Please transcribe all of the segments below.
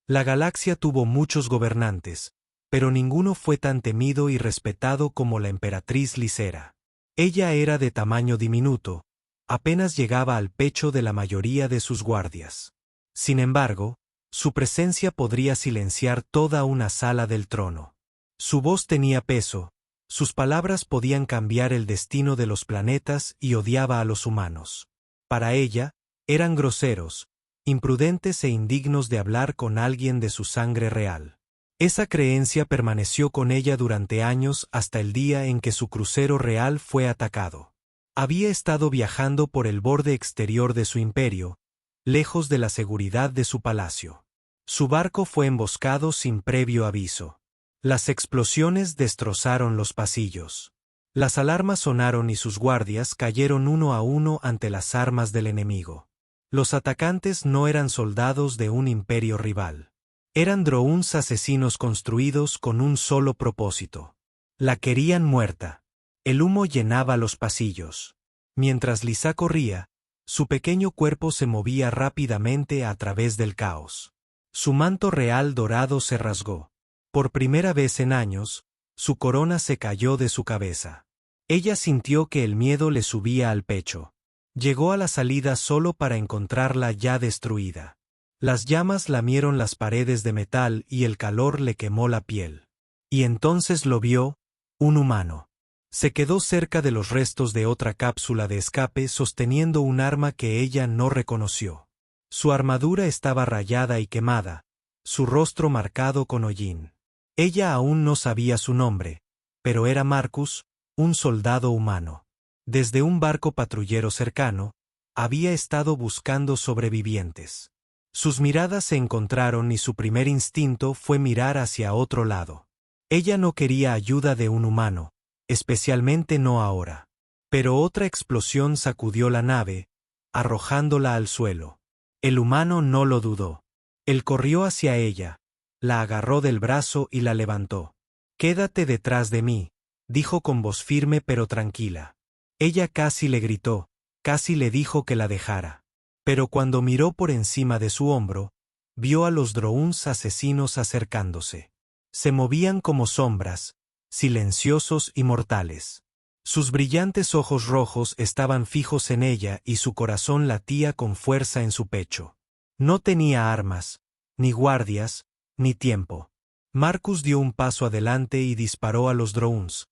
La galaxia tuvo muchos gobernantes, pero ninguno fue tan temido y respetado como la emperatriz Lysera. Ella era de tamaño diminuto, apenas llegaba al pecho de la mayoría de sus guardias. Sin embargo, su presencia podría silenciar toda una sala del trono. Su voz tenía peso, sus palabras podían cambiar el destino de los planetas y odiaba a los humanos. Para ella, eran groseros, imprudentes e indignos de hablar con alguien de su sangre real. Esa creencia permaneció con ella durante años hasta el día en que su crucero real fue atacado. Había estado viajando por el borde exterior de su imperio, lejos de la seguridad de su palacio. Su barco fue emboscado sin previo aviso. Las explosiones destrozaron los pasillos. Las alarmas sonaron y sus guardias cayeron uno a uno ante las armas del enemigo. Los atacantes no eran soldados de un imperio rival. Eran drones asesinos construidos con un solo propósito. La querían muerta. El humo llenaba los pasillos. Mientras Lysa corría, su pequeño cuerpo se movía rápidamente a través del caos. Su manto real dorado se rasgó. Por primera vez en años, su corona se cayó de su cabeza. Ella sintió que el miedo le subía al pecho. Llegó a la salida solo para encontrarla ya destruida. Las llamas lamieron las paredes de metal y el calor le quemó la piel. Y entonces lo vio, un humano. Se quedó cerca de los restos de otra cápsula de escape sosteniendo un arma que ella no reconoció. Su armadura estaba rayada y quemada, su rostro marcado con hollín. Ella aún no sabía su nombre, pero era Marcus, un soldado humano. Desde un barco patrullero cercano, había estado buscando sobrevivientes. Sus miradas se encontraron y su primer instinto fue mirar hacia otro lado. Ella no quería ayuda de un humano, especialmente no ahora. Pero otra explosión sacudió la nave, arrojándola al suelo. El humano no lo dudó. Él corrió hacia ella, la agarró del brazo y la levantó. «Quédate detrás de mí», dijo con voz firme pero tranquila. Ella casi le gritó, casi le dijo que la dejara. Pero cuando miró por encima de su hombro, vio a los drones asesinos acercándose. Se movían como sombras, silenciosos y mortales. Sus brillantes ojos rojos estaban fijos en ella y su corazón latía con fuerza en su pecho. No tenía armas, ni guardias, ni tiempo. Marcus dio un paso adelante y disparó a los drones.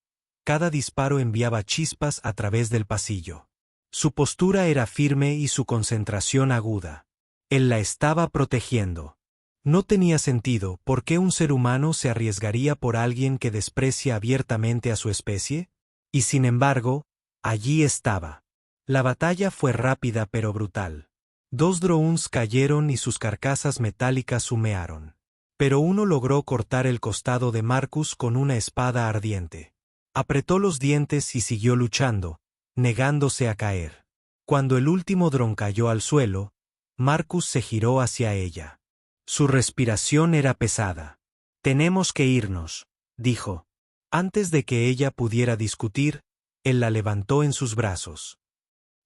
Cada disparo enviaba chispas a través del pasillo. Su postura era firme y su concentración aguda. Él la estaba protegiendo. No tenía sentido por qué un ser humano se arriesgaría por alguien que desprecia abiertamente a su especie. Y sin embargo, allí estaba. La batalla fue rápida pero brutal. 2 drones cayeron y sus carcasas metálicas humearon. Pero uno logró cortar el costado de Marcus con una espada ardiente. Apretó los dientes y siguió luchando, negándose a caer. Cuando el último dron cayó al suelo, Marcus se giró hacia ella. Su respiración era pesada. «Tenemos que irnos», dijo. Antes de que ella pudiera discutir, él la levantó en sus brazos.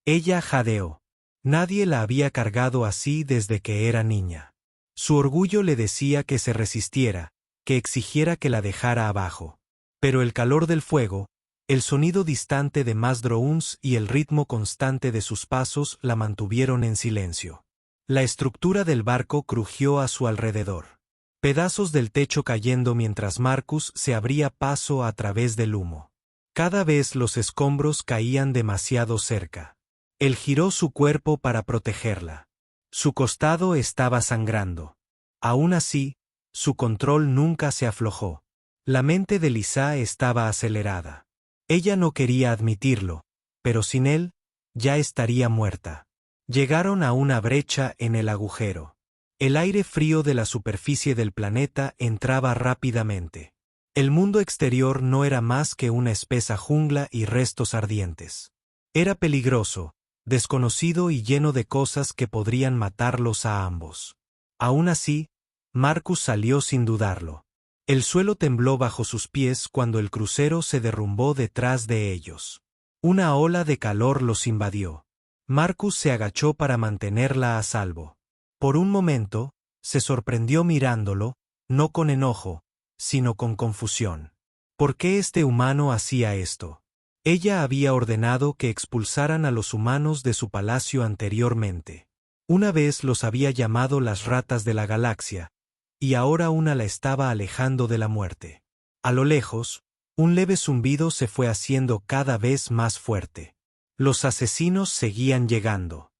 Ella jadeó. Nadie la había cargado así desde que era niña. Su orgullo le decía que se resistiera, que exigiera que la dejara abajo. Pero el calor del fuego, el sonido distante de más drones y el ritmo constante de sus pasos la mantuvieron en silencio. La estructura del barco crujió a su alrededor. Pedazos del techo cayendo mientras Marcus se abría paso a través del humo. Cada vez los escombros caían demasiado cerca. Él giró su cuerpo para protegerla. Su costado estaba sangrando. Aún así, su control nunca se aflojó. La mente de Lysa estaba acelerada. Ella no quería admitirlo, pero sin él, ya estaría muerta. Llegaron a una brecha en el agujero. El aire frío de la superficie del planeta entraba rápidamente. El mundo exterior no era más que una espesa jungla y restos ardientes. Era peligroso, desconocido y lleno de cosas que podrían matarlos a ambos. Aún así, Marcus salió sin dudarlo. El suelo tembló bajo sus pies cuando el crucero se derrumbó detrás de ellos. Una ola de calor los invadió. Marcus se agachó para mantenerla a salvo. Por un momento, se sorprendió mirándolo, no con enojo, sino con confusión. ¿Por qué este humano hacía esto? Ella había ordenado que expulsaran a los humanos de su palacio anteriormente. Una vez los había llamado las ratas de la galaxia, y ahora una la estaba alejando de la muerte. A lo lejos, un leve zumbido se fue haciendo cada vez más fuerte. Los asesinos seguían llegando.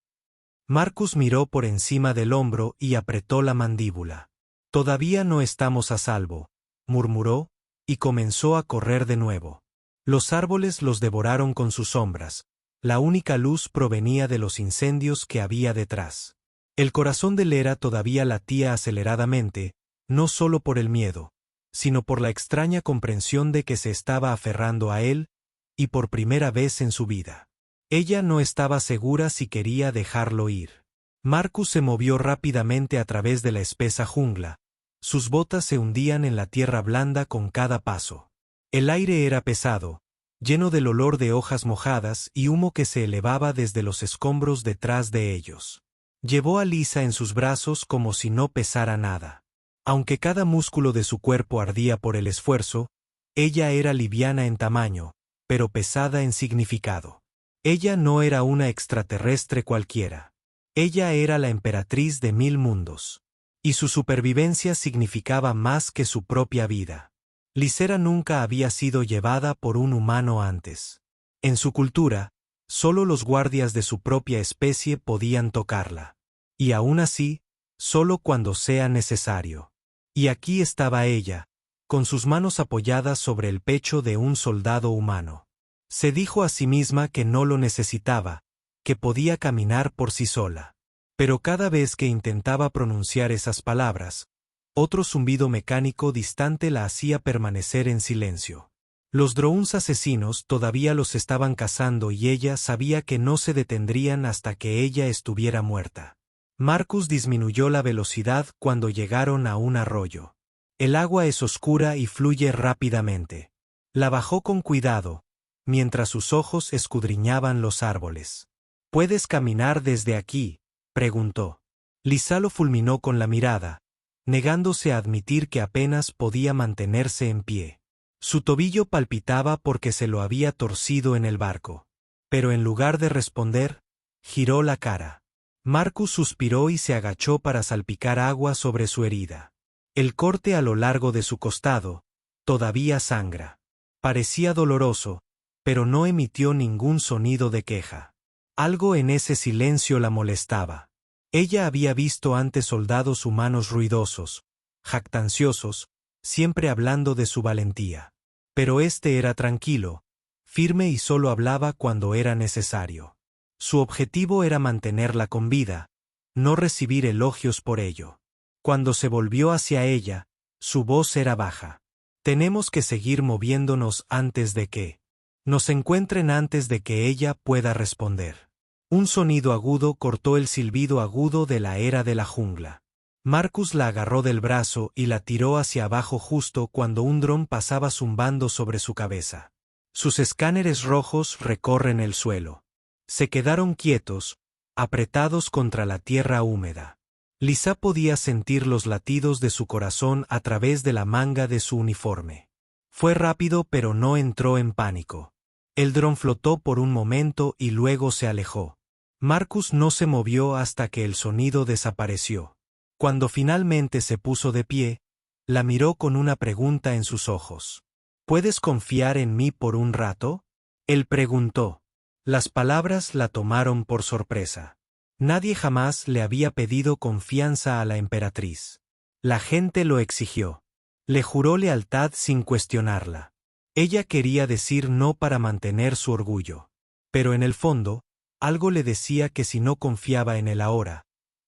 Marcus miró por encima del hombro y apretó la mandíbula. «Todavía no estamos a salvo», murmuró, y comenzó a correr de nuevo. Los árboles los devoraron con sus sombras. La única luz provenía de los incendios que había detrás. El corazón de Lera todavía latía aceleradamente, no solo por el miedo, sino por la extraña comprensión de que se estaba aferrando a él, y por primera vez en su vida. Ella no estaba segura si quería dejarlo ir. Marcus se movió rápidamente a través de la espesa jungla. Sus botas se hundían en la tierra blanda con cada paso. El aire era pesado, lleno del olor de hojas mojadas y humo que se elevaba desde los escombros detrás de ellos. Llevó a Lisa en sus brazos como si no pesara nada. Aunque cada músculo de su cuerpo ardía por el esfuerzo, ella era liviana en tamaño, pero pesada en significado. Ella no era una extraterrestre cualquiera. Ella era la emperatriz de 1000 mundos. Y su supervivencia significaba más que su propia vida. Lysera nunca había sido llevada por un humano antes. En su cultura, solo los guardias de su propia especie podían tocarla. Y aún así, solo cuando sea necesario. Y aquí estaba ella, con sus manos apoyadas sobre el pecho de un soldado humano. Se dijo a sí misma que no lo necesitaba, que podía caminar por sí sola. Pero cada vez que intentaba pronunciar esas palabras, otro zumbido mecánico distante la hacía permanecer en silencio. Los drones asesinos todavía los estaban cazando y ella sabía que no se detendrían hasta que ella estuviera muerta. Marcus disminuyó la velocidad cuando llegaron a un arroyo. El agua es oscura y fluye rápidamente. La bajó con cuidado, mientras sus ojos escudriñaban los árboles. «¿Puedes caminar desde aquí?», preguntó. Lisa lo fulminó con la mirada, negándose a admitir que apenas podía mantenerse en pie. Su tobillo palpitaba porque se lo había torcido en el barco. Pero en lugar de responder, giró la cara. Marcus suspiró y se agachó para salpicar agua sobre su herida. El corte a lo largo de su costado todavía sangra. Parecía doloroso, pero no emitió ningún sonido de queja. Algo en ese silencio la molestaba. Ella había visto antes soldados humanos ruidosos, jactanciosos, siempre hablando de su valentía. Pero este era tranquilo, firme y solo hablaba cuando era necesario. Su objetivo era mantenerla con vida, no recibir elogios por ello. Cuando se volvió hacia ella, su voz era baja. «Tenemos que seguir moviéndonos antes de que nos encuentren antes de que ella pueda responder». Un sonido agudo cortó el silbido agudo de la era de la jungla. Marcus la agarró del brazo y la tiró hacia abajo justo cuando un dron pasaba zumbando sobre su cabeza. Sus escáneres rojos recorren el suelo. Se quedaron quietos, apretados contra la tierra húmeda. Lisa podía sentir los latidos de su corazón a través de la manga de su uniforme. Fue rápido pero no entró en pánico. El dron flotó por un momento y luego se alejó. Marcus no se movió hasta que el sonido desapareció. Cuando finalmente se puso de pie, la miró con una pregunta en sus ojos. «¿Puedes confiar en mí por un rato?», él preguntó. Las palabras la tomaron por sorpresa. Nadie jamás le había pedido confianza a la emperatriz. La gente lo exigió. Le juró lealtad sin cuestionarla. Ella quería decir no para mantener su orgullo. Pero en el fondo, algo le decía que si no confiaba en él ahora,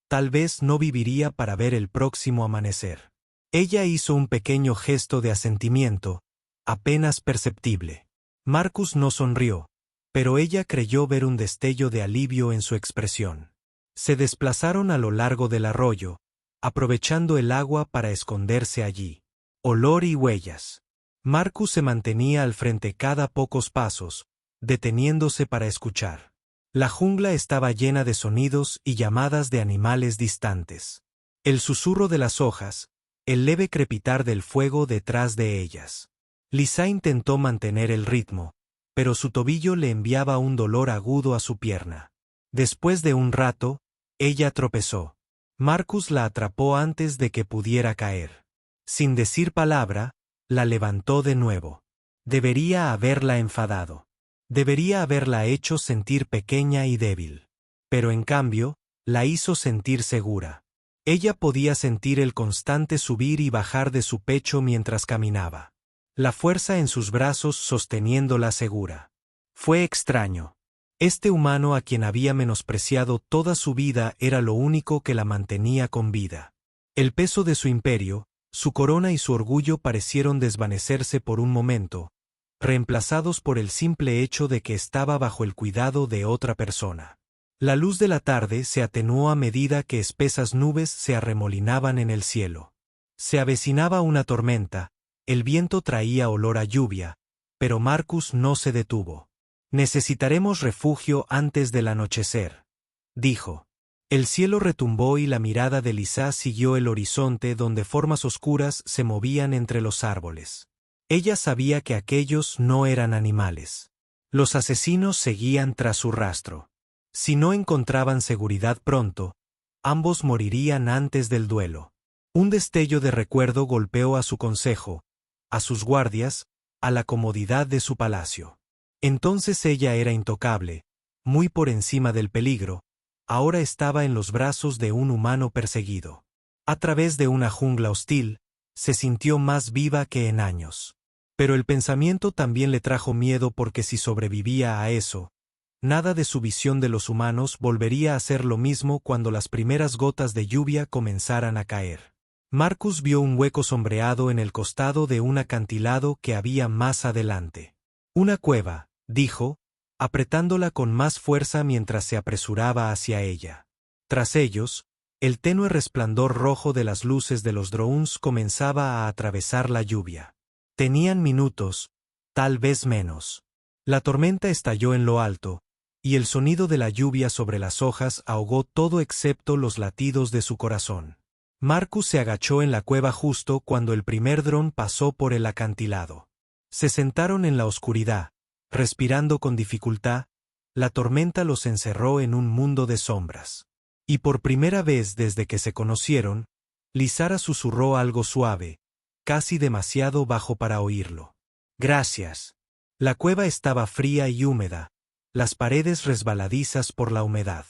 tal vez no viviría para ver el próximo amanecer. Ella hizo un pequeño gesto de asentimiento, apenas perceptible. Marcus no sonrió, pero ella creyó ver un destello de alivio en su expresión. Se desplazaron a lo largo del arroyo, aprovechando el agua para esconderse allí. Olor y huellas. Marcus se mantenía al frente cada pocos pasos, deteniéndose para escuchar. La jungla estaba llena de sonidos y llamadas de animales distantes. El susurro de las hojas, el leve crepitar del fuego detrás de ellas. Lisa intentó mantener el ritmo, pero su tobillo le enviaba un dolor agudo a su pierna. Después de un rato, ella tropezó. Marcus la atrapó antes de que pudiera caer. Sin decir palabra, la levantó de nuevo. Debería haberla enfadado. Debería haberla hecho sentir pequeña y débil. Pero en cambio, la hizo sentir segura. Ella podía sentir el constante subir y bajar de su pecho mientras caminaba. La fuerza en sus brazos sosteniéndola segura. Fue extraño. Este humano a quien había menospreciado toda su vida era lo único que la mantenía con vida. El peso de su imperio, su corona y su orgullo parecieron desvanecerse por un momento, reemplazados por el simple hecho de que estaba bajo el cuidado de otra persona. La luz de la tarde se atenuó a medida que espesas nubes se arremolinaban en el cielo. Se avecinaba una tormenta, el viento traía olor a lluvia, pero Marcus no se detuvo. «Necesitaremos refugio antes del anochecer», dijo. El cielo retumbó y la mirada de Lisa siguió el horizonte donde formas oscuras se movían entre los árboles. Ella sabía que aquellos no eran animales. Los asesinos seguían tras su rastro. Si no encontraban seguridad pronto, ambos morirían antes del duelo. Un destello de recuerdo golpeó a su consejo, a sus guardias, a la comodidad de su palacio. Entonces ella era intocable, muy por encima del peligro, ahora estaba en los brazos de un humano perseguido. A través de una jungla hostil, se sintió más viva que en años. Pero el pensamiento también le trajo miedo porque si sobrevivía a eso, nada de su visión de los humanos volvería a ser lo mismo cuando las primeras gotas de lluvia comenzaran a caer. Marcus vio un hueco sombreado en el costado de un acantilado que había más adelante. Una cueva, dijo, apretándola con más fuerza mientras se apresuraba hacia ella. Tras ellos, el tenue resplandor rojo de las luces de los drones comenzaba a atravesar la lluvia. Tenían minutos, tal vez menos. La tormenta estalló en lo alto, y el sonido de la lluvia sobre las hojas ahogó todo excepto los latidos de su corazón. Marcus se agachó en la cueva justo cuando el primer dron pasó por el acantilado. Se sentaron en la oscuridad, respirando con dificultad. La tormenta los encerró en un mundo de sombras. Y por primera vez desde que se conocieron, Lysara susurró algo suave, casi demasiado bajo para oírlo. «Gracias». La cueva estaba fría y húmeda, las paredes resbaladizas por la humedad.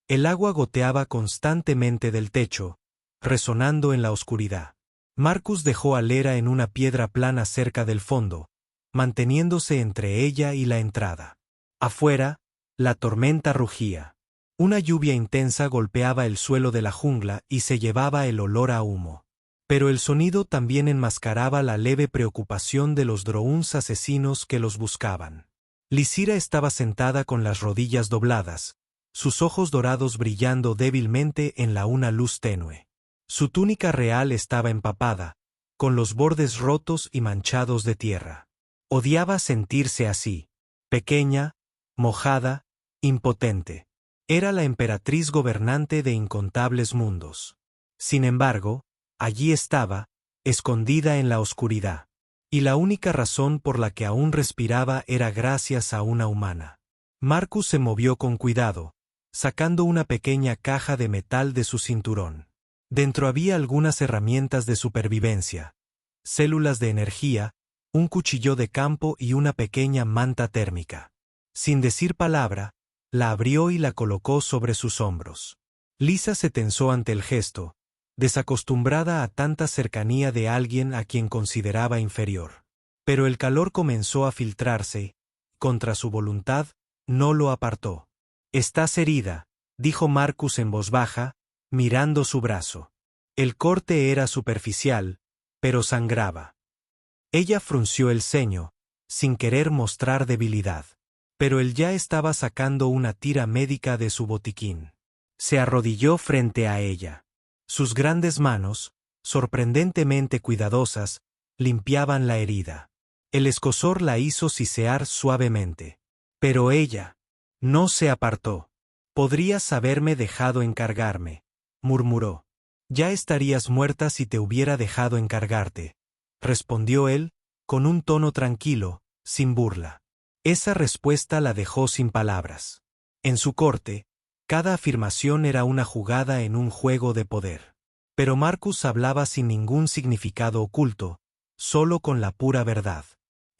El agua goteaba constantemente del techo, resonando en la oscuridad. Marcus dejó a Lera en una piedra plana cerca del fondo, manteniéndose entre ella y la entrada. Afuera, la tormenta rugía. Una lluvia intensa golpeaba el suelo de la jungla y se llevaba el olor a humo. Pero el sonido también enmascaraba la leve preocupación de los drones asesinos que los buscaban. Lysira estaba sentada con las rodillas dobladas, sus ojos dorados brillando débilmente en una luz tenue. Su túnica real estaba empapada, con los bordes rotos y manchados de tierra. Odiaba sentirse así, pequeña, mojada, impotente. Era la emperatriz gobernante de incontables mundos. Sin embargo, allí estaba, escondida en la oscuridad. Y la única razón por la que aún respiraba era gracias a una humana. Marcus se movió con cuidado, sacando una pequeña caja de metal de su cinturón. Dentro había algunas herramientas de supervivencia, células de energía, un cuchillo de campo y una pequeña manta térmica. Sin decir palabra, la abrió y la colocó sobre sus hombros. Lisa se tensó ante el gesto, desacostumbrada a tanta cercanía de alguien a quien consideraba inferior. Pero el calor comenzó a filtrarse, contra su voluntad, no lo apartó. «Estás herida», dijo Marcus en voz baja, mirando su brazo. El corte era superficial, pero sangraba. Ella frunció el ceño, sin querer mostrar debilidad. Pero él ya estaba sacando una tira médica de su botiquín. Se arrodilló frente a ella. Sus grandes manos, sorprendentemente cuidadosas, limpiaban la herida. El escozor la hizo sisear suavemente. Pero ella no se apartó. «Podrías haberme dejado encargarme», murmuró. Ya estarías muerta si te hubiera dejado encargarte, respondió él, con un tono tranquilo, sin burla. Esa respuesta la dejó sin palabras. En su corte, cada afirmación era una jugada en un juego de poder. Pero Marcus hablaba sin ningún significado oculto, solo con la pura verdad.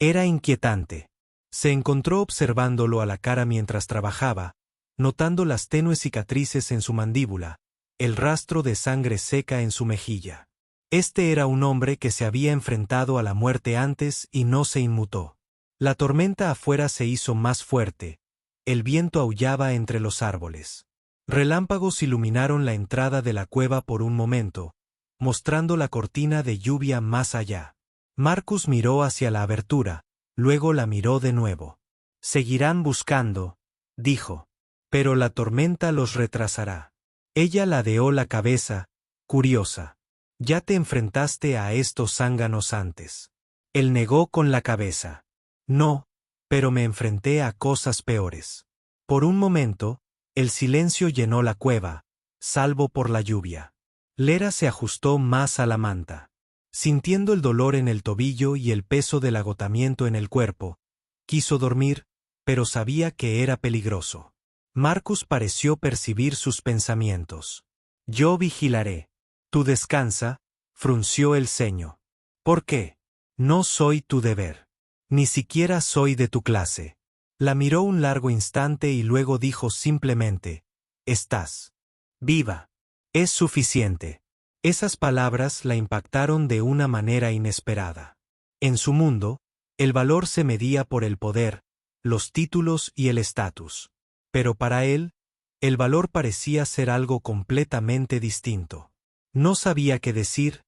Era inquietante. Se encontró observándolo a la cara mientras trabajaba, notando las tenues cicatrices en su mandíbula, el rastro de sangre seca en su mejilla. Este era un hombre que se había enfrentado a la muerte antes y no se inmutó. La tormenta afuera se hizo más fuerte. El viento aullaba entre los árboles. Relámpagos iluminaron la entrada de la cueva por un momento, mostrando la cortina de lluvia más allá. Marcus miró hacia la abertura, luego la miró de nuevo. «Seguirán buscando», dijo. «Pero la tormenta los retrasará». Ella ladeó la cabeza, curiosa. «Ya te enfrentaste a estos zánganos antes». Él negó con la cabeza. «No, pero me enfrenté a cosas peores». Por un momento, el silencio llenó la cueva, salvo por la lluvia. Lera se ajustó más a la manta. Sintiendo el dolor en el tobillo y el peso del agotamiento en el cuerpo, quiso dormir, pero sabía que era peligroso. Marcus pareció percibir sus pensamientos. «Yo vigilaré. Tú descansa», frunció el ceño. «¿Por qué? No soy tu deber. Ni siquiera soy de tu clase». La miró un largo instante y luego dijo simplemente: «Estás viva. Es suficiente». Esas palabras la impactaron de una manera inesperada. En su mundo, el valor se medía por el poder, los títulos y el estatus. Pero para él, el valor parecía ser algo completamente distinto. No sabía qué decir,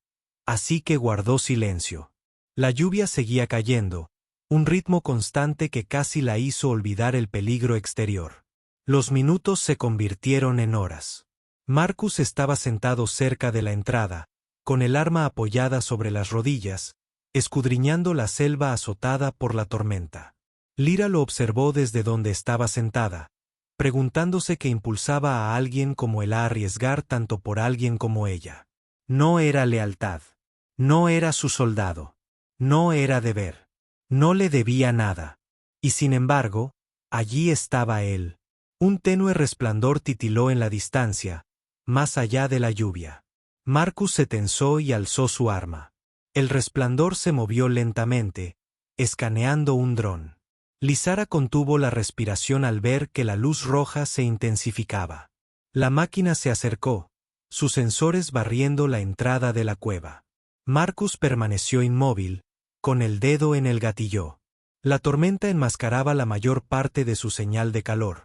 así que guardó silencio. La lluvia seguía cayendo, un ritmo constante que casi la hizo olvidar el peligro exterior. Los minutos se convirtieron en horas. Marcus estaba sentado cerca de la entrada, con el arma apoyada sobre las rodillas, escudriñando la selva azotada por la tormenta. Lyra lo observó desde donde estaba sentada, preguntándose qué impulsaba a alguien como él a arriesgar tanto por alguien como ella. No era lealtad. No era su soldado. No era deber. No le debía nada. Y sin embargo, allí estaba él. Un tenue resplandor titiló en la distancia, más allá de la lluvia. Marcus se tensó y alzó su arma. El resplandor se movió lentamente, escaneando un dron. Lysara contuvo la respiración al ver que la luz roja se intensificaba. La máquina se acercó, sus sensores barriendo la entrada de la cueva. Marcus permaneció inmóvil, con el dedo en el gatillo. La tormenta enmascaraba la mayor parte de su señal de calor,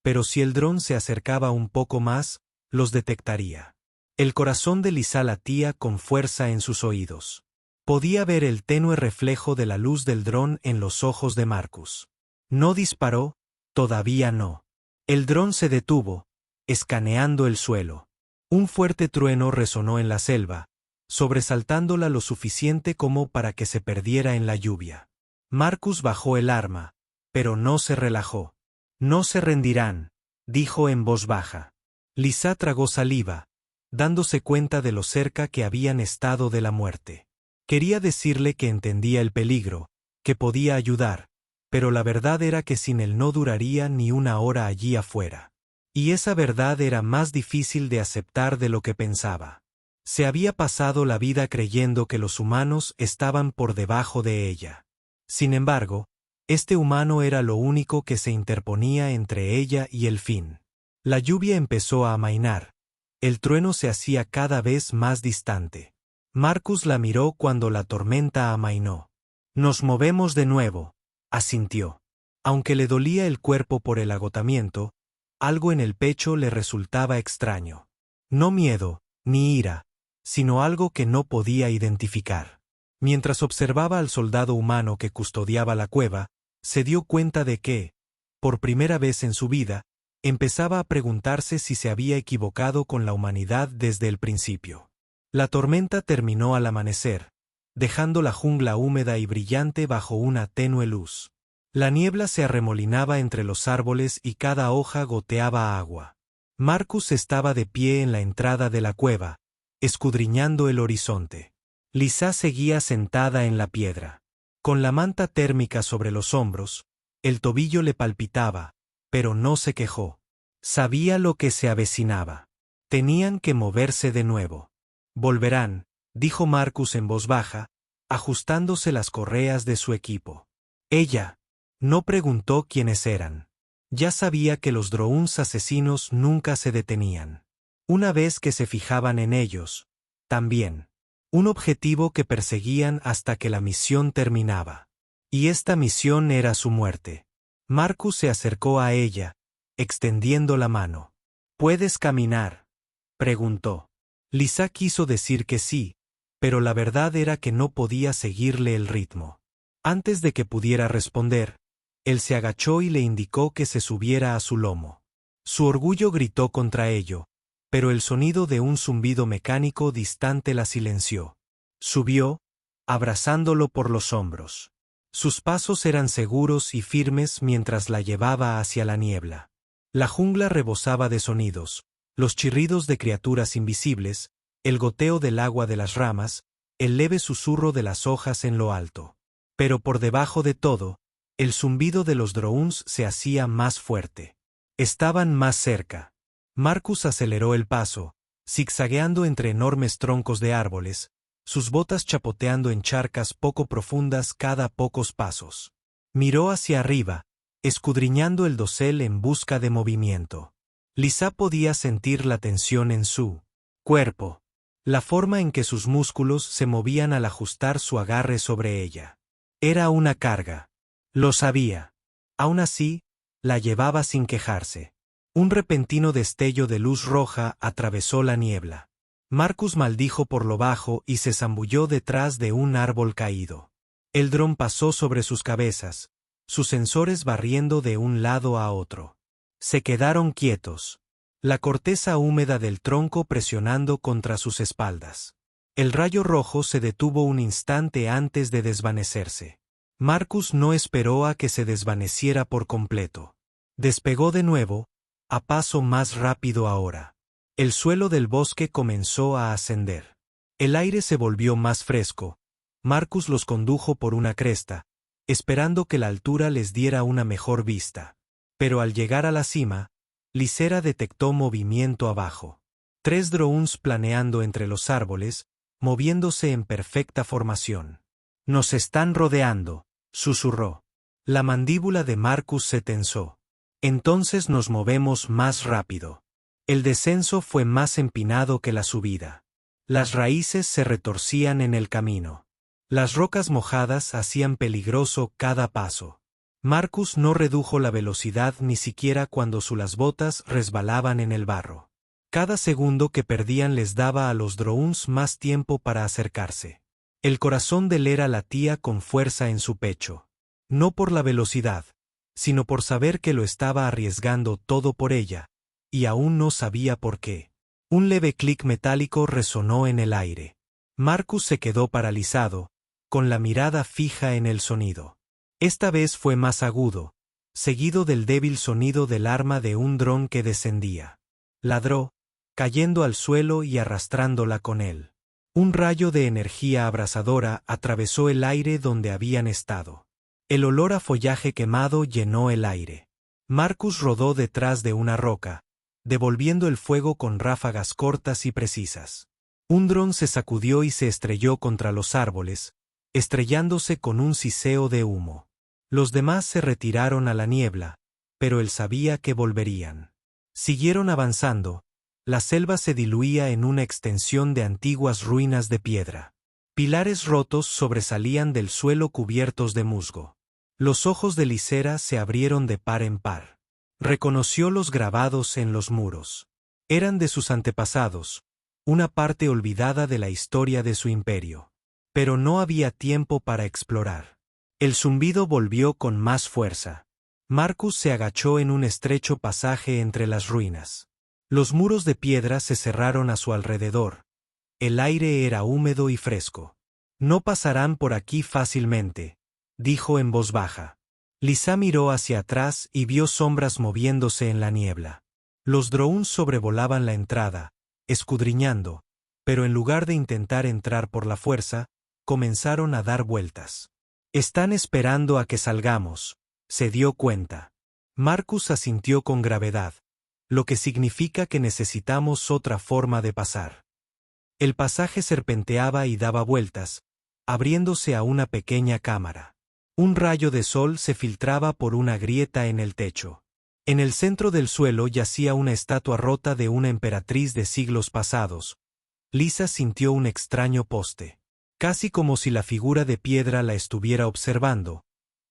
pero si el dron se acercaba un poco más, los detectaría. El corazón de Lysa latía con fuerza en sus oídos. Podía ver el tenue reflejo de la luz del dron en los ojos de Marcus. No disparó, todavía no. El dron se detuvo, escaneando el suelo. Un fuerte trueno resonó en la selva, sobresaltándola lo suficiente como para que se perdiera en la lluvia. Marcus bajó el arma, pero no se relajó. «No se rendirán», dijo en voz baja. Lysa tragó saliva, dándose cuenta de lo cerca que habían estado de la muerte. Quería decirle que entendía el peligro, que podía ayudar, pero la verdad era que sin él no duraría ni una hora allí afuera. Y esa verdad era más difícil de aceptar de lo que pensaba. Se había pasado la vida creyendo que los humanos estaban por debajo de ella. Sin embargo, este humano era lo único que se interponía entre ella y el fin. La lluvia empezó a amainar. El trueno se hacía cada vez más distante. Marcus la miró cuando la tormenta amainó. «Nos movemos de nuevo», asintió. Aunque le dolía el cuerpo por el agotamiento, algo en el pecho le resultaba extraño. No miedo, ni ira, sino algo que no podía identificar. Mientras observaba al soldado humano que custodiaba la cueva, se dio cuenta de que, por primera vez en su vida, empezaba a preguntarse si se había equivocado con la humanidad desde el principio. La tormenta terminó al amanecer, dejando la jungla húmeda y brillante bajo una tenue luz. La niebla se arremolinaba entre los árboles y cada hoja goteaba agua. Marcus estaba de pie en la entrada de la cueva, escudriñando el horizonte. Lisa seguía sentada en la piedra. Con la manta térmica sobre los hombros, el tobillo le palpitaba, pero no se quejó. Sabía lo que se avecinaba. Tenían que moverse de nuevo. Volverán, dijo Marcus en voz baja, ajustándose las correas de su equipo. Ella no preguntó quiénes eran. Ya sabía que los drones asesinos nunca se detenían. Una vez que se fijaban en ellos, también. Un objetivo que perseguían hasta que la misión terminaba. Y esta misión era su muerte. Marcus se acercó a ella, extendiendo la mano. ¿Puedes caminar?, preguntó. Lisa quiso decir que sí, pero la verdad era que no podía seguirle el ritmo. Antes de que pudiera responder, él se agachó y le indicó que se subiera a su lomo. Su orgullo gritó contra ello, pero el sonido de un zumbido mecánico distante la silenció. Subió, abrazándolo por los hombros. Sus pasos eran seguros y firmes mientras la llevaba hacia la niebla. La jungla rebosaba de sonidos, los chirridos de criaturas invisibles, el goteo del agua de las ramas, el leve susurro de las hojas en lo alto. Pero por debajo de todo, el zumbido de los drones se hacía más fuerte. Estaban más cerca. Marcus aceleró el paso, zigzagueando entre enormes troncos de árboles, sus botas chapoteando en charcas poco profundas cada pocos pasos. Miró hacia arriba, escudriñando el dosel en busca de movimiento. Lisa podía sentir la tensión en su cuerpo, la forma en que sus músculos se movían al ajustar su agarre sobre ella. Era una carga. Lo sabía. Aún así, la llevaba sin quejarse. Un repentino destello de luz roja atravesó la niebla. Marcus maldijo por lo bajo y se zambulló detrás de un árbol caído. El dron pasó sobre sus cabezas, sus sensores barriendo de un lado a otro. Se quedaron quietos. La corteza húmeda del tronco presionando contra sus espaldas. El rayo rojo se detuvo un instante antes de desvanecerse. Marcus no esperó a que se desvaneciera por completo. Despegó de nuevo, a paso más rápido ahora. El suelo del bosque comenzó a ascender. El aire se volvió más fresco. Marcus los condujo por una cresta, esperando que la altura les diera una mejor vista. Pero al llegar a la cima, Lysera detectó movimiento abajo. 3 drones planeando entre los árboles, moviéndose en perfecta formación. «Nos están rodeando», susurró. La mandíbula de Marcus se tensó. «Entonces nos movemos más rápido». El descenso fue más empinado que la subida. Las raíces se retorcían en el camino. Las rocas mojadas hacían peligroso cada paso. Marcus no redujo la velocidad ni siquiera cuando las botas resbalaban en el barro. Cada segundo que perdían les daba a los drones más tiempo para acercarse. El corazón de Lera latía con fuerza en su pecho. No por la velocidad, sino por saber que lo estaba arriesgando todo por ella, y aún no sabía por qué. Un leve clic metálico resonó en el aire. Marcus se quedó paralizado, con la mirada fija en el sonido. Esta vez fue más agudo, seguido del débil sonido del arma de un dron que descendía. Ladró, cayendo al suelo y arrastrándola con él. Un rayo de energía abrasadora atravesó el aire donde habían estado. El olor a follaje quemado llenó el aire. Marcus rodó detrás de una roca, devolviendo el fuego con ráfagas cortas y precisas. Un dron se sacudió y se estrelló contra los árboles, estrellándose con un siseo de humo. Los demás se retiraron a la niebla, pero él sabía que volverían. Siguieron avanzando. La selva se diluía en una extensión de antiguas ruinas de piedra. Pilares rotos sobresalían del suelo cubiertos de musgo. Los ojos de Lysera se abrieron de par en par. Reconoció los grabados en los muros. Eran de sus antepasados, una parte olvidada de la historia de su imperio. Pero no había tiempo para explorar. El zumbido volvió con más fuerza. Marcus se agachó en un estrecho pasaje entre las ruinas. Los muros de piedra se cerraron a su alrededor. El aire era húmedo y fresco. «No pasarán por aquí fácilmente», dijo en voz baja. Lisa miró hacia atrás y vio sombras moviéndose en la niebla. Los drones sobrevolaban la entrada, escudriñando, pero en lugar de intentar entrar por la fuerza, comenzaron a dar vueltas. Están esperando a que salgamos, se dio cuenta. Marcus asintió con gravedad, lo que significa que necesitamos otra forma de pasar. El pasaje serpenteaba y daba vueltas, abriéndose a una pequeña cámara. Un rayo de sol se filtraba por una grieta en el techo. En el centro del suelo yacía una estatua rota de una emperatriz de siglos pasados. Lisa sintió un extraño poste. Casi como si la figura de piedra la estuviera observando,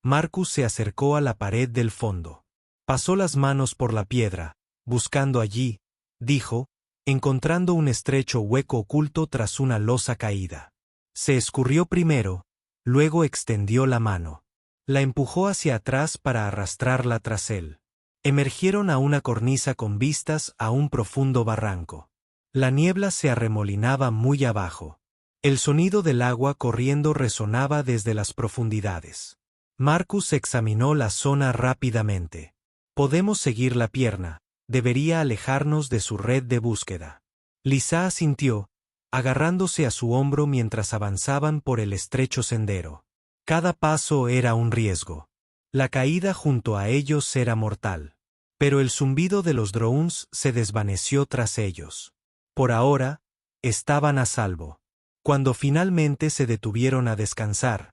Marcus se acercó a la pared del fondo. Pasó las manos por la piedra, buscando allí, dijo, encontrando un estrecho hueco oculto tras una losa caída. Se escurrió primero, luego extendió la mano. La empujó hacia atrás para arrastrarla tras él. Emergieron a una cornisa con vistas a un profundo barranco. La niebla se arremolinaba muy abajo. El sonido del agua corriendo resonaba desde las profundidades. Marcus examinó la zona rápidamente. Podemos seguir la pierna, debería alejarnos de su red de búsqueda. Lisa asintió, agarrándose a su hombro mientras avanzaban por el estrecho sendero. Cada paso era un riesgo. La caída junto a ellos era mortal. Pero el zumbido de los drones se desvaneció tras ellos. Por ahora, estaban a salvo. Cuando finalmente se detuvieron a descansar,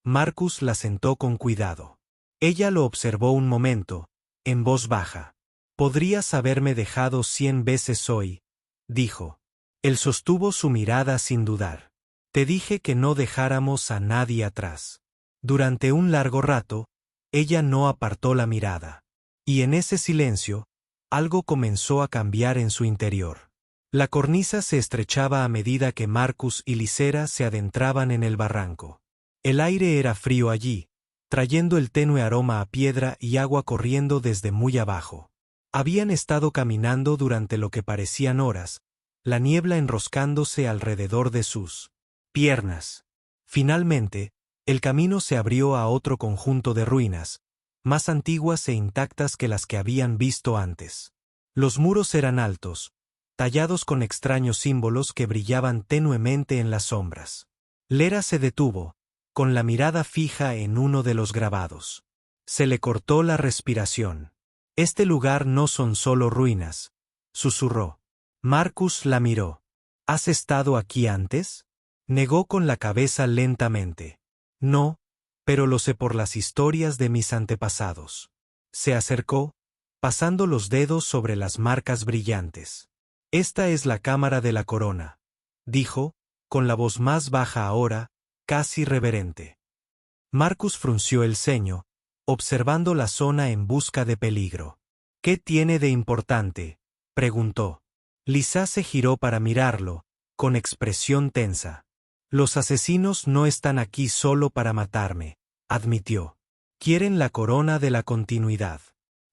Marcus la sentó con cuidado. Ella lo observó un momento, en voz baja. «Podrías haberme dejado 100 veces hoy», dijo. Él sostuvo su mirada sin dudar. «Te dije que no dejáramos a nadie atrás». Durante un largo rato, ella no apartó la mirada. Y en ese silencio, algo comenzó a cambiar en su interior. La cornisa se estrechaba a medida que Marcus y Lysera se adentraban en el barranco. El aire era frío allí, trayendo el tenue aroma a piedra y agua corriendo desde muy abajo. Habían estado caminando durante lo que parecían horas, la niebla enroscándose alrededor de sus piernas. Finalmente, el camino se abrió a otro conjunto de ruinas, más antiguas e intactas que las que habían visto antes. Los muros eran altos, tallados con extraños símbolos que brillaban tenuemente en las sombras. Lera se detuvo, con la mirada fija en uno de los grabados. Se le cortó la respiración. «Este lugar no son solo ruinas», susurró. Marcus la miró. «¿Has estado aquí antes?». Negó con la cabeza lentamente. «No, pero lo sé por las historias de mis antepasados». Se acercó, pasando los dedos sobre las marcas brillantes. «Esta es la cámara de la corona», dijo, con la voz más baja ahora, casi reverente. Marcus frunció el ceño, observando la zona en busca de peligro. «¿Qué tiene de importante?», preguntó. Lisa se giró para mirarlo, con expresión tensa. «Los asesinos no están aquí solo para matarme», admitió. «Quieren la corona de la continuidad».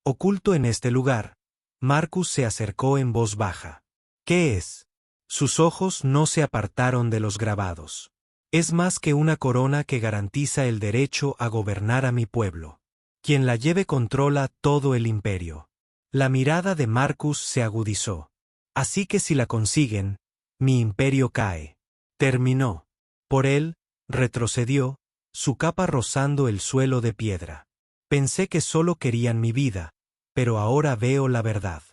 Oculto en este lugar, Marcus se acercó en voz baja. «¿Qué es?». Sus ojos no se apartaron de los grabados. «Es más que una corona que garantiza el derecho a gobernar a mi pueblo. Quien la lleve controla todo el imperio». La mirada de Marcus se agudizó. «Así que si la consiguen, mi imperio cae». Terminó. Por él, retrocedió, su capa rozando el suelo de piedra. «Pensé que solo querían mi vida, pero ahora veo la verdad.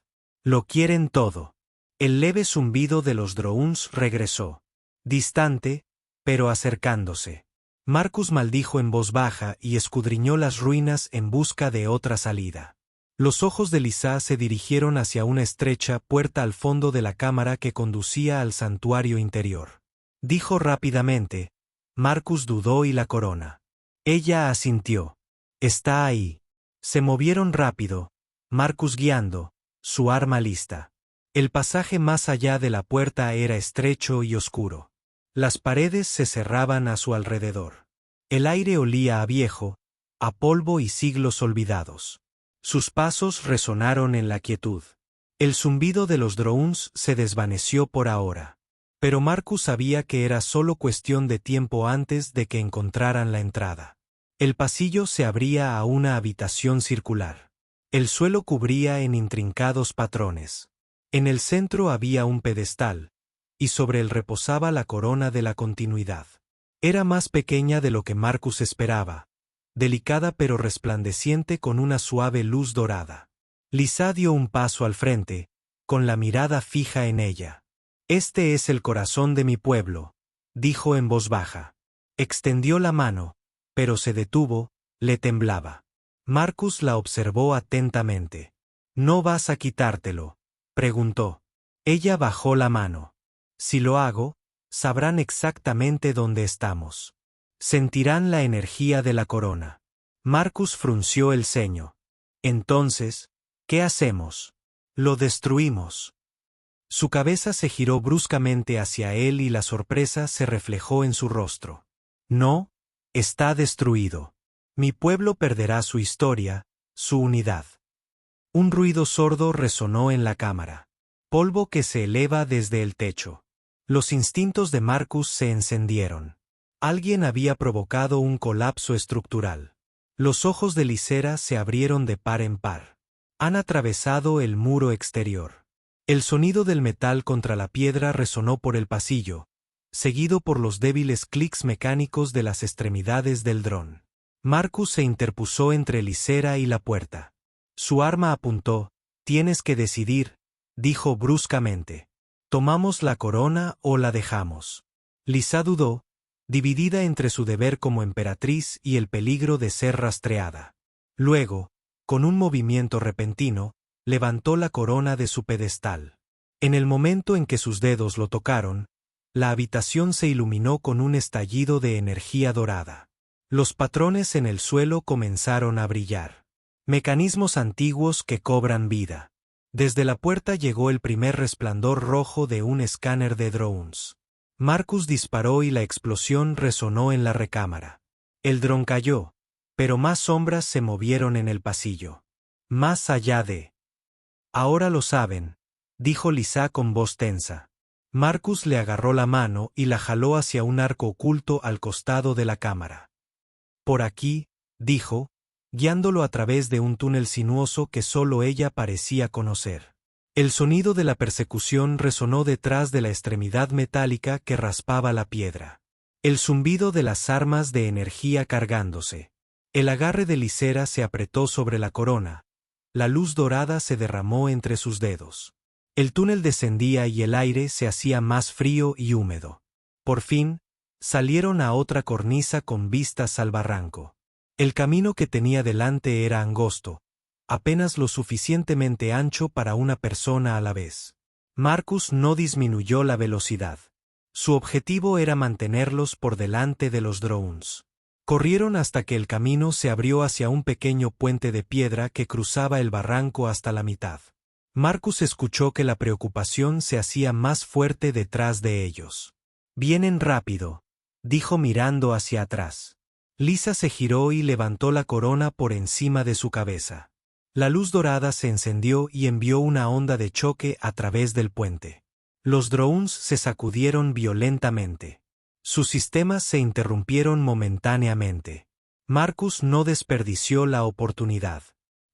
Lo quieren todo». El leve zumbido de los drones regresó. Distante, pero acercándose. Marcus maldijo en voz baja y escudriñó las ruinas en busca de otra salida. Los ojos de Lisa se dirigieron hacia una estrecha puerta al fondo de la cámara que conducía al santuario interior. Dijo rápidamente. Marcus dudó y la corona. Ella asintió. «Está ahí». Se movieron rápido, Marcus guiando, su arma lista. El pasaje más allá de la puerta era estrecho y oscuro. Las paredes se cerraban a su alrededor. El aire olía a viejo, a polvo y siglos olvidados. Sus pasos resonaron en la quietud. El zumbido de los drones se desvaneció por ahora. Pero Marcus sabía que era solo cuestión de tiempo antes de que encontraran la entrada. El pasillo se abría a una habitación circular. El suelo cubría en intrincados patrones. En el centro había un pedestal, y sobre él reposaba la corona de la continuidad. Era más pequeña de lo que Marcus esperaba, delicada pero resplandeciente con una suave luz dorada. Lisa dio un paso al frente, con la mirada fija en ella. «Este es el corazón de mi pueblo», dijo en voz baja. Extendió la mano, pero se detuvo, le temblaba. Marcus la observó atentamente. «¿No vas a quitártelo?», preguntó. Ella bajó la mano. «Si lo hago, sabrán exactamente dónde estamos. Sentirán la energía de la corona». Marcus frunció el ceño. «Entonces, ¿qué hacemos? Lo destruimos». Su cabeza se giró bruscamente hacia él y la sorpresa se reflejó en su rostro. «No, está destruido. Mi pueblo perderá su historia, su unidad». Un ruido sordo resonó en la cámara. Polvo que se eleva desde el techo. Los instintos de Marcus se encendieron. Alguien había provocado un colapso estructural. Los ojos de Lysera se abrieron de par en par. Han atravesado el muro exterior. El sonido del metal contra la piedra resonó por el pasillo, seguido por los débiles clics mecánicos de las extremidades del dron. Marcus se interpuso entre Lysera y la puerta. Su arma apuntó. «Tienes que decidir», dijo bruscamente. «¿Tomamos la corona o la dejamos?». Lisa dudó, dividida entre su deber como emperatriz y el peligro de ser rastreada. Luego, con un movimiento repentino, levantó la corona de su pedestal. En el momento en que sus dedos lo tocaron, la habitación se iluminó con un estallido de energía dorada. Los patrones en el suelo comenzaron a brillar. Mecanismos antiguos que cobran vida. Desde la puerta llegó el primer resplandor rojo de un escáner de drones. Marcus disparó y la explosión resonó en la recámara. El dron cayó, pero más sombras se movieron en el pasillo. Más allá de... «Ahora lo saben», dijo Lisa con voz tensa. Marcus le agarró la mano y la jaló hacia un arco oculto al costado de la cámara. «Por aquí», dijo, guiándolo a través de un túnel sinuoso que solo ella parecía conocer. El sonido de la persecución resonó detrás de la extremidad metálica que raspaba la piedra. El zumbido de las armas de energía cargándose. El agarre de Lysera se apretó sobre la corona. La luz dorada se derramó entre sus dedos. El túnel descendía y el aire se hacía más frío y húmedo. Por fin, salieron a otra cornisa con vistas al barranco. El camino que tenía delante era angosto, apenas lo suficientemente ancho para una persona a la vez. Marcus no disminuyó la velocidad. Su objetivo era mantenerlos por delante de los drones. Corrieron hasta que el camino se abrió hacia un pequeño puente de piedra que cruzaba el barranco hasta la mitad. Marcus escuchó que la preocupación se hacía más fuerte detrás de ellos. «Vienen rápido», dijo mirando hacia atrás. Lisa se giró y levantó la corona por encima de su cabeza. La luz dorada se encendió y envió una onda de choque a través del puente. Los drones se sacudieron violentamente. Sus sistemas se interrumpieron momentáneamente. Marcus no desperdició la oportunidad.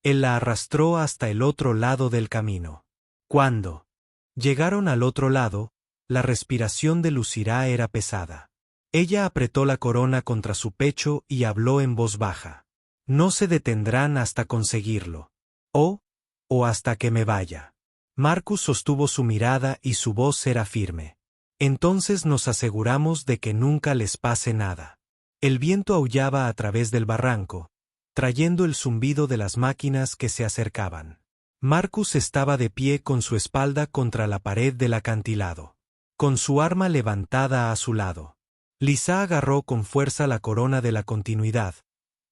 Él la arrastró hasta el otro lado del camino. Cuando llegaron al otro lado, la respiración de Lysera era pesada. Ella apretó la corona contra su pecho y habló en voz baja. «No se detendrán hasta conseguirlo. O hasta que me vaya». Marcus sostuvo su mirada y su voz era firme. «Entonces nos aseguramos de que nunca les pase nada». El viento aullaba a través del barranco, trayendo el zumbido de las máquinas que se acercaban. Marcus estaba de pie con su espalda contra la pared del acantilado, con su arma levantada a su lado. Lisa agarró con fuerza la corona de la continuidad.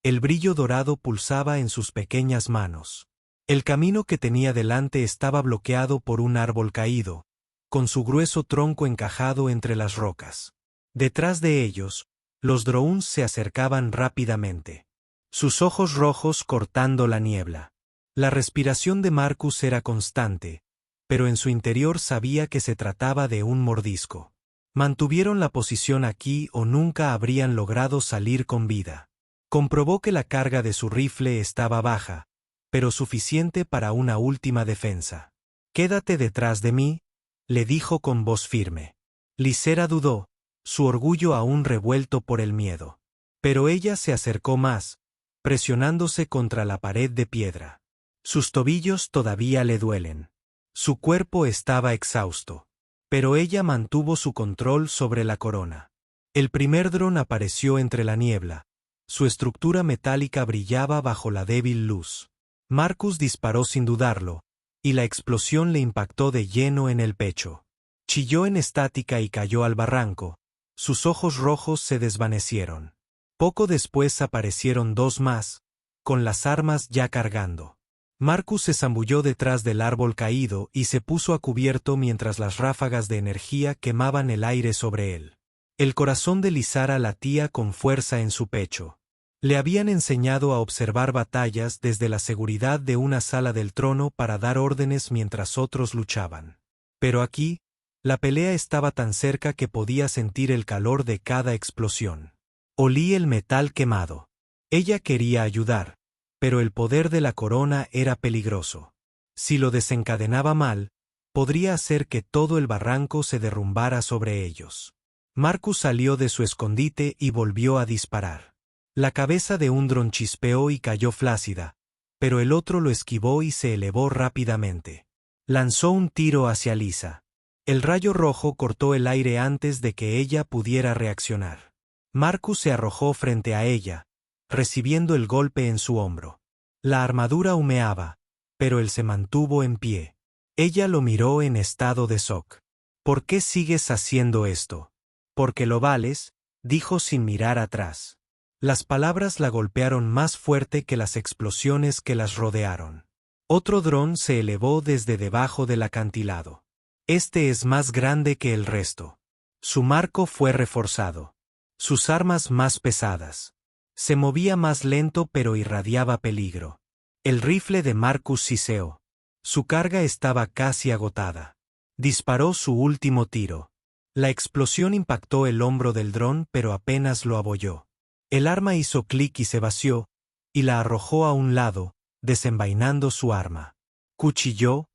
El brillo dorado pulsaba en sus pequeñas manos. El camino que tenía delante estaba bloqueado por un árbol caído, con su grueso tronco encajado entre las rocas. Detrás de ellos, los drones se acercaban rápidamente. Sus ojos rojos cortando la niebla. La respiración de Marcus era constante, pero en su interior sabía que se trataba de un mordisco. Mantuvieron la posición aquí o nunca habrían logrado salir con vida. Comprobó que la carga de su rifle estaba baja, pero suficiente para una última defensa. «Quédate detrás de mí», le dijo con voz firme. Lysera dudó, su orgullo aún revuelto por el miedo. Pero ella se acercó más, presionándose contra la pared de piedra. Sus tobillos todavía le duelen. Su cuerpo estaba exhausto. Pero ella mantuvo su control sobre la corona. El primer dron apareció entre la niebla. Su estructura metálica brillaba bajo la débil luz. Marcus disparó sin dudarlo, y la explosión le impactó de lleno en el pecho. Chilló en estática y cayó al barranco. Sus ojos rojos se desvanecieron. Poco después aparecieron dos más, con las armas ya cargando. Marcus se zambulló detrás del árbol caído y se puso a cubierto mientras las ráfagas de energía quemaban el aire sobre él. El corazón de Lysera latía con fuerza en su pecho. Le habían enseñado a observar batallas desde la seguridad de una sala del trono para dar órdenes mientras otros luchaban. Pero aquí, la pelea estaba tan cerca que podía sentir el calor de cada explosión. Olí el metal quemado. Ella quería ayudar, pero el poder de la corona era peligroso. Si lo desencadenaba mal, podría hacer que todo el barranco se derrumbara sobre ellos. Marcus salió de su escondite y volvió a disparar. La cabeza de un dron chispeó y cayó flácida, pero el otro lo esquivó y se elevó rápidamente. Lanzó un tiro hacia Lysa. El rayo rojo cortó el aire antes de que ella pudiera reaccionar. Marcus se arrojó frente a ella, recibiendo el golpe en su hombro. La armadura humeaba, pero él se mantuvo en pie. Ella lo miró en estado de shock. ¿Por qué sigues haciendo esto? Porque lo vales, dijo sin mirar atrás. Las palabras la golpearon más fuerte que las explosiones que las rodearon. Otro dron se elevó desde debajo del acantilado. Este es más grande que el resto. Su marco fue reforzado. Sus armas más pesadas. Se movía más lento pero irradiaba peligro. El rifle de Marcus siseó. Su carga estaba casi agotada. Disparó su último tiro. La explosión impactó el hombro del dron pero apenas lo abolló. El arma hizo clic y se vació, y la arrojó a un lado, desenvainando su arma. Cuchilló.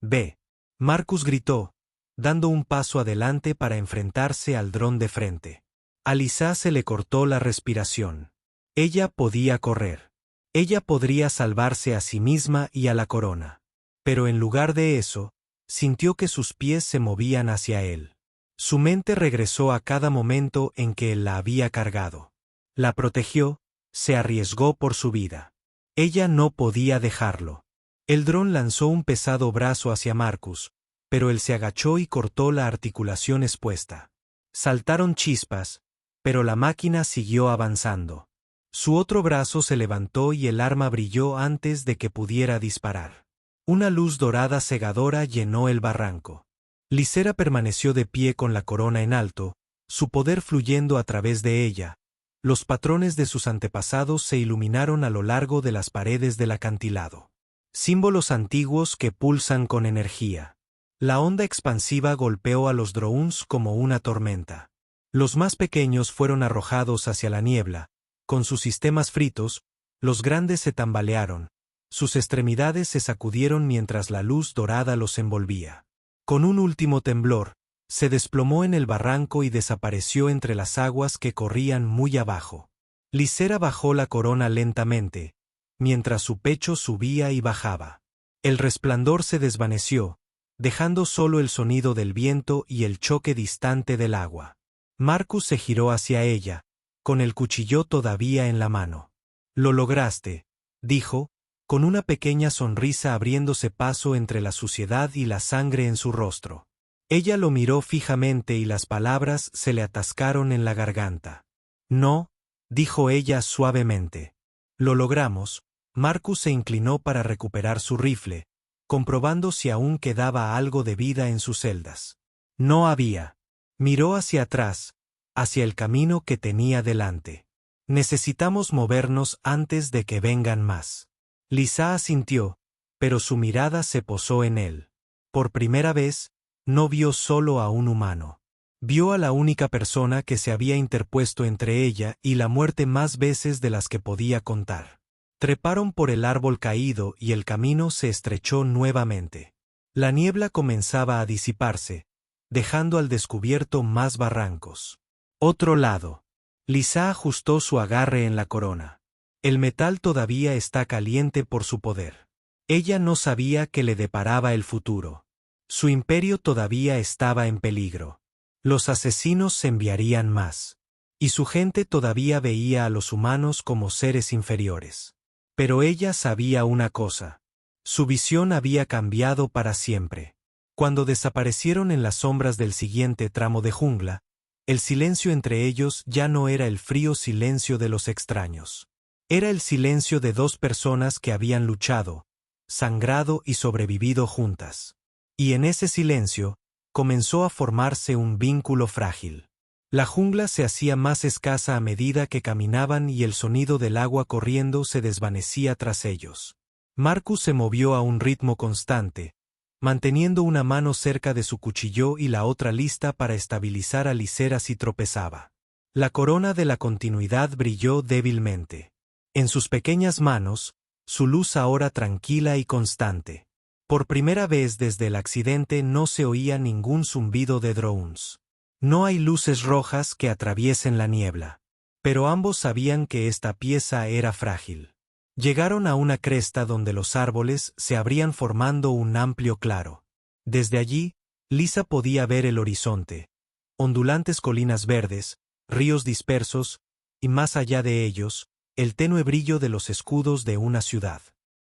Ve. Marcus gritó, dando un paso adelante para enfrentarse al dron de frente. A Lysa se le cortó la respiración. Ella podía correr. Ella podría salvarse a sí misma y a la corona. Pero en lugar de eso, sintió que sus pies se movían hacia él. Su mente regresó a cada momento en que él la había cargado. La protegió, se arriesgó por su vida. Ella no podía dejarlo. El dron lanzó un pesado brazo hacia Marcus, pero él se agachó y cortó la articulación expuesta. Saltaron chispas, pero la máquina siguió avanzando. Su otro brazo se levantó y el arma brilló antes de que pudiera disparar. Una luz dorada cegadora llenó el barranco. Lysera permaneció de pie con la corona en alto, su poder fluyendo a través de ella. Los patrones de sus antepasados se iluminaron a lo largo de las paredes del acantilado. Símbolos antiguos que pulsan con energía. La onda expansiva golpeó a los drones como una tormenta. Los más pequeños fueron arrojados hacia la niebla. Con sus sistemas fritos, los grandes se tambalearon. Sus extremidades se sacudieron mientras la luz dorada los envolvía. Con un último temblor, se desplomó en el barranco y desapareció entre las aguas que corrían muy abajo. Lysera bajó la corona lentamente, mientras su pecho subía y bajaba. El resplandor se desvaneció, dejando solo el sonido del viento y el choque distante del agua. Marcus se giró hacia ella, con el cuchillo todavía en la mano. «Lo lograste», dijo, con una pequeña sonrisa abriéndose paso entre la suciedad y la sangre en su rostro. Ella lo miró fijamente y las palabras se le atascaron en la garganta. «No», dijo ella suavemente. «Lo logramos». Marcus se inclinó para recuperar su rifle, comprobando si aún quedaba algo de vida en sus celdas. No había. Miró hacia atrás, hacia el camino que tenía delante. «Necesitamos movernos antes de que vengan más». Lysa asintió, pero su mirada se posó en él. Por primera vez, no vio solo a un humano. Vio a la única persona que se había interpuesto entre ella y la muerte más veces de las que podía contar. Treparon por el árbol caído y el camino se estrechó nuevamente. La niebla comenzaba a disiparse, dejando al descubierto más barrancos. Otro lado. Lisa ajustó su agarre en la corona. El metal todavía está caliente por su poder. Ella no sabía qué le deparaba el futuro. Su imperio todavía estaba en peligro. Los asesinos se enviarían más. Y su gente todavía veía a los humanos como seres inferiores. Pero ella sabía una cosa. Su visión había cambiado para siempre. Cuando desaparecieron en las sombras del siguiente tramo de jungla, el silencio entre ellos ya no era el frío silencio de los extraños. Era el silencio de dos personas que habían luchado, sangrado y sobrevivido juntas. Y en ese silencio, comenzó a formarse un vínculo frágil. La jungla se hacía más escasa a medida que caminaban y el sonido del agua corriendo se desvanecía tras ellos. Marcus se movió a un ritmo constante, manteniendo una mano cerca de su cuchillo y la otra lista para estabilizar a Lysera si tropezaba. La corona de la continuidad brilló débilmente. En sus pequeñas manos, su luz ahora tranquila y constante. Por primera vez desde el accidente no se oía ningún zumbido de drones. No hay luces rojas que atraviesen la niebla. Pero ambos sabían que esta pieza era frágil. Llegaron a una cresta donde los árboles se abrían formando un amplio claro. Desde allí, Lisa podía ver el horizonte, ondulantes colinas verdes, ríos dispersos, y más allá de ellos, el tenue brillo de los escudos de una ciudad.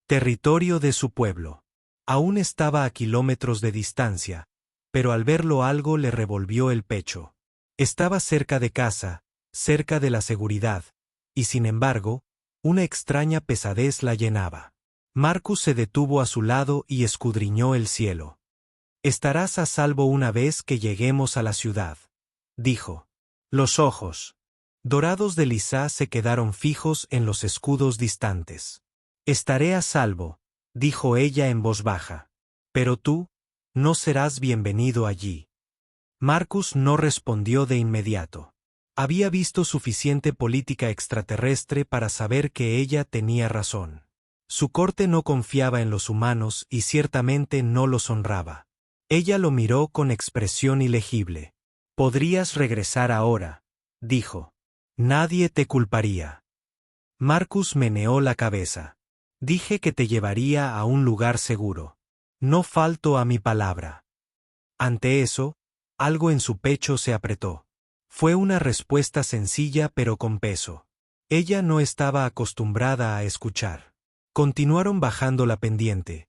Territorio de su pueblo. Aún estaba a kilómetros de distancia, pero al verlo algo le revolvió el pecho. Estaba cerca de casa, cerca de la seguridad, y sin embargo, una extraña pesadez la llenaba. Marcus se detuvo a su lado y escudriñó el cielo. «Estarás a salvo una vez que lleguemos a la ciudad», dijo. Los ojos dorados de Lisa se quedaron fijos en los escudos distantes. «Estaré a salvo», dijo ella en voz baja. «Pero tú, no serás bienvenido allí». Marcus no respondió de inmediato. Había visto suficiente política extraterrestre para saber que ella tenía razón. Su corte no confiaba en los humanos y ciertamente no los honraba. Ella lo miró con expresión ilegible. «Podrías regresar ahora», dijo. «Nadie te culparía». Marcus meneó la cabeza. «Dije que te llevaría a un lugar seguro. No falto a mi palabra». Ante eso, algo en su pecho se apretó. Fue una respuesta sencilla pero con peso. Ella no estaba acostumbrada a escuchar. Continuaron bajando la pendiente.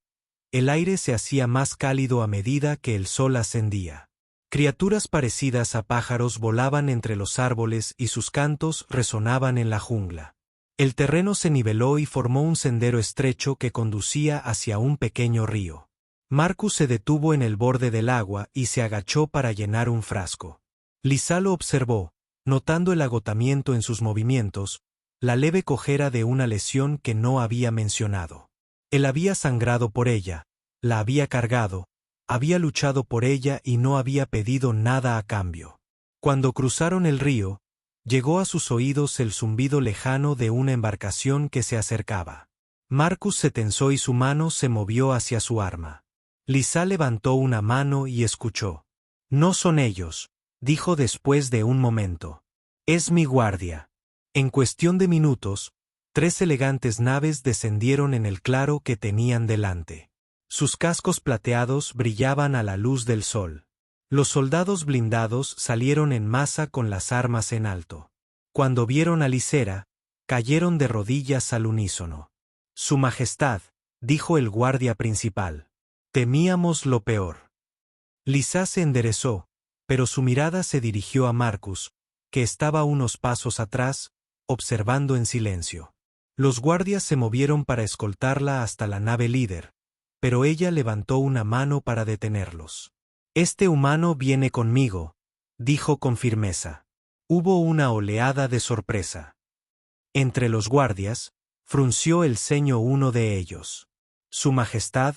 El aire se hacía más cálido a medida que el sol ascendía. Criaturas parecidas a pájaros volaban entre los árboles y sus cantos resonaban en la jungla. El terreno se niveló y formó un sendero estrecho que conducía hacia un pequeño río. Marcus se detuvo en el borde del agua y se agachó para llenar un frasco. Lisa lo observó, notando el agotamiento en sus movimientos, la leve cojera de una lesión que no había mencionado. Él había sangrado por ella, la había cargado, había luchado por ella y no había pedido nada a cambio. Cuando cruzaron el río, llegó a sus oídos el zumbido lejano de una embarcación que se acercaba. Marcus se tensó y su mano se movió hacia su arma. Lisa levantó una mano y escuchó. «No son ellos», dijo después de un momento. «Es mi guardia». En cuestión de minutos, 3 elegantes naves descendieron en el claro que tenían delante. Sus cascos plateados brillaban a la luz del sol. Los soldados blindados salieron en masa con las armas en alto. Cuando vieron a Lysera, cayeron de rodillas al unísono. «Su Majestad», dijo el guardia principal. «Temíamos lo peor». Lisa se enderezó, pero su mirada se dirigió a Marcus, que estaba unos pasos atrás, observando en silencio. Los guardias se movieron para escoltarla hasta la nave líder, pero ella levantó una mano para detenerlos. «Este humano viene conmigo», dijo con firmeza. Hubo una oleada de sorpresa. Entre los guardias, frunció el ceño uno de ellos. «Su Majestad,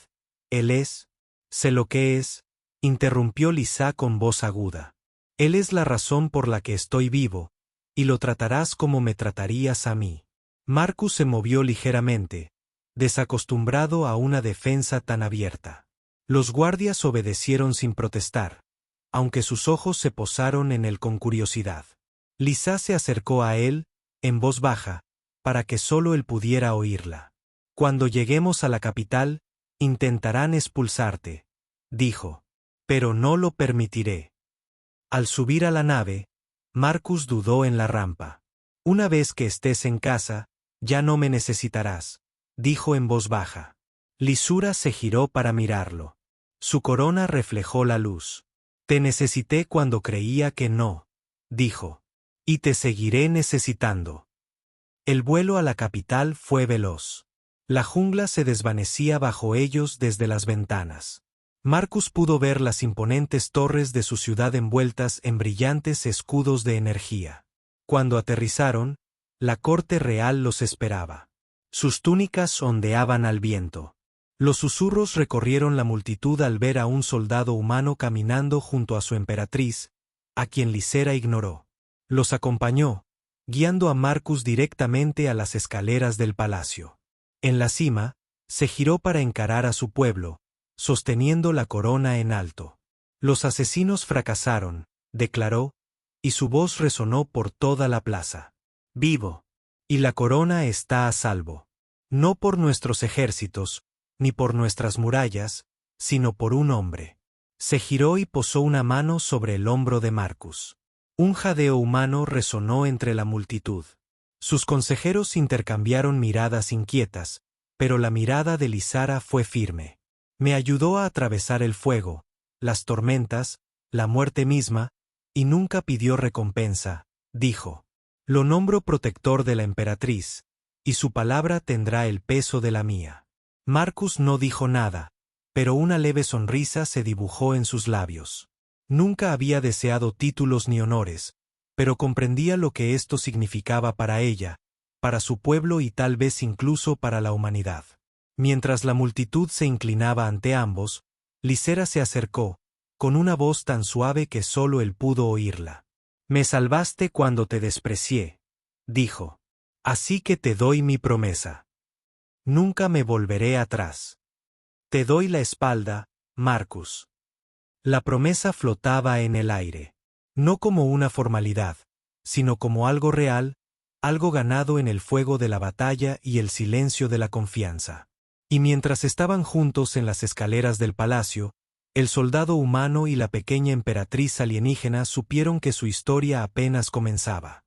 él es». «Sé lo que es», interrumpió Lisa con voz aguda. «Él es la razón por la que estoy vivo, y lo tratarás como me tratarías a mí». Marcus se movió ligeramente, desacostumbrado a una defensa tan abierta. Los guardias obedecieron sin protestar, aunque sus ojos se posaron en él con curiosidad. Lisa se acercó a él, en voz baja, para que solo él pudiera oírla. Cuando lleguemos a la capital, intentarán expulsarte, dijo. Pero no lo permitiré. Al subir a la nave, Marcus dudó en la rampa. Una vez que estés en casa, ya no me necesitarás, dijo en voz baja. Lisura se giró para mirarlo. Su corona reflejó la luz. Te necesité cuando creía que no, dijo. Y te seguiré necesitando. El vuelo a la capital fue veloz. La jungla se desvanecía bajo ellos desde las ventanas. Marcus pudo ver las imponentes torres de su ciudad envueltas en brillantes escudos de energía. Cuando aterrizaron, la corte real los esperaba. Sus túnicas ondeaban al viento. Los susurros recorrieron la multitud al ver a un soldado humano caminando junto a su emperatriz, a quien Lysera ignoró. Los acompañó, guiando a Marcus directamente a las escaleras del palacio. En la cima, se giró para encarar a su pueblo, sosteniendo la corona en alto. Los asesinos fracasaron, declaró, y su voz resonó por toda la plaza. Vivo. Y la corona está a salvo. No por nuestros ejércitos, ni por nuestras murallas, sino por un hombre. Se giró y posó una mano sobre el hombro de Marcus. Un jadeo humano resonó entre la multitud. Sus consejeros intercambiaron miradas inquietas, pero la mirada de Lysara fue firme. Me ayudó a atravesar el fuego, las tormentas, la muerte misma, y nunca pidió recompensa, dijo. Lo nombro protector de la emperatriz, y su palabra tendrá el peso de la mía. Marcus no dijo nada, pero una leve sonrisa se dibujó en sus labios. Nunca había deseado títulos ni honores, pero comprendía lo que esto significaba para ella, para su pueblo y tal vez incluso para la humanidad. Mientras la multitud se inclinaba ante ambos, Lysera se acercó, con una voz tan suave que solo él pudo oírla. Me salvaste cuando te desprecié, dijo. Así que te doy mi promesa. Nunca me volveré atrás. Te doy la espalda, Marcus. La promesa flotaba en el aire, no como una formalidad, sino como algo real, algo ganado en el fuego de la batalla y el silencio de la confianza. Y mientras estaban juntos en las escaleras del palacio, el soldado humano y la pequeña emperatriz alienígena supieron que su historia apenas comenzaba.